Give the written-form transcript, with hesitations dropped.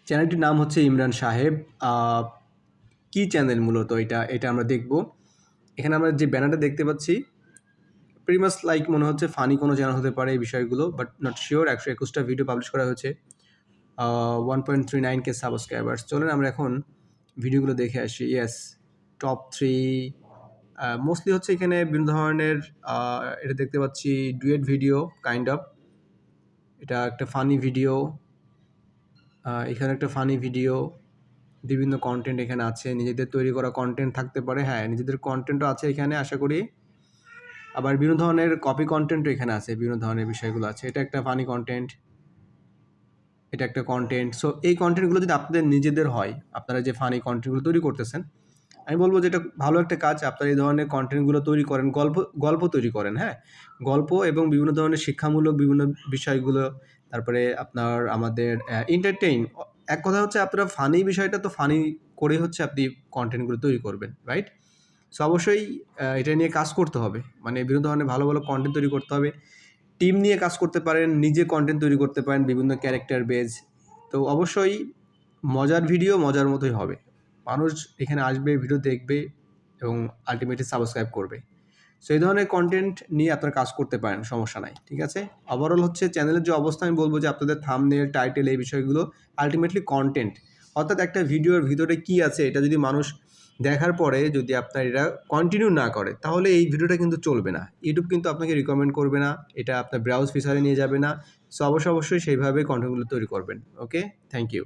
চ্যানেলটির নাম হচ্ছে ইমরান সাহেব। কি চ্যানেল মূলত এটা আমরা দেখব। এখানে আমরা যে ব্যানারটা দেখতে পাচ্ছি প্রিটি মাচ লাইক মনে হচ্ছে ফানি কোনো চ্যানেল হতে পারে এই বিষয়গুলো, বাট নট শিওর। 121টা ভিডিও পাবলিশ করা হয়েছে, 1.39K সাবস্ক্রাইবার্স। চলেন আমরা এখন ভিডিওগুলো দেখে আসি। ইয়েস, টপ 3 মোস্টলি হচ্ছে এখানে বিভিন্ন ধরনের এটা দেখতে পাচ্ছি ডুয়েট ভিডিও কাইন্ড অফ। এটা একটা ফানি ভিডিও, এখানে একটা ফানি ভিডিও, বিভিন্ন কন্টেন্ট এখানে আছে, নিজেদের তৈরি করা কন্টেন্ট থাকতে পারে। হ্যাঁ, নিজেদের কন্টেন্টও আছে এখানে আশা করি। আবার বিভিন্ন ধরনের কপি কন্টেন্টও এখানে আছে, বিভিন্ন ধরনের বিষয়গুলো আছে। এটা একটা ফানি কন্টেন্ট, এটা একটা কন্টেন্ট। সো এই কন্টেন্টগুলো যদি আপনাদের নিজেদের হয়, আপনারা যে ফানি কন্টেন্টগুলো তৈরি করতেছেন, আমি বলবো যে এটা ভালো একটা কাজ। আপনারা এই ধরনের কন্টেন্টগুলো তৈরি করেন, গল্প তৈরি করেন। হ্যাঁ, গল্প এবং বিভিন্ন ধরনের শিক্ষামূলক বিভিন্ন বিষয়গুলো, তারপরে আপনার আমাদের এন্টারটেইন। এক কথা হচ্ছে আপনারা ফানি বিষয়টা তো ফানি করেই হচ্ছে আপনি কন্টেন্টগুলো তৈরি করবেন, রাইট? সো অবশ্যই এটা নিয়ে কাজ করতে হবে, মানে বিভিন্ন ধরনের ভালো ভালো কন্টেন্ট তৈরি করতে হবে। টিম নিয়ে কাজ করতে পারেন, নিজে কন্টেন্ট তৈরি করতে পারেন বিভিন্ন ক্যারেক্টার বেজ। তো অবশ্যই মজার ভিডিও মজার মতোই হবে। মানুষ এখানে আসবে, ভিডিও দেখবে এবং আলটিমেটলি সাবস্ক্রাইব করবে। সো এই ধরনের কন্টেন্ট নিয়ে আপনারা কাজ করতে পারেন, সমস্যা নাই। ঠিক আছে? ওভারঅল হচ্ছে চ্যানেলের যে অবস্থা, আমি বলবো যে আপনাদের থাম্বনেল, টাইটেল এই বিষয়গুলো আলটিমেটলি কন্টেন্ট। অর্থাৎ একটা ভিডিওর ভিতরে কী আছে এটা যদি মানুষ দেখার পরে যদি আপনার এটা কন্টিনিউ না করে, তাহলে এই ভিডিওটা কিন্তু চলবে না। ইউটিউব কিন্তু আপনাকে রিকমেন্ড করবে না, এটা আপনার ব্রাউজ ফিচারে নিয়ে যাবে না। সো অবশ্যই সেইভাবে কন্টেন্টগুলো তৈরি করবেন। ওকে, থ্যাংক ইউ।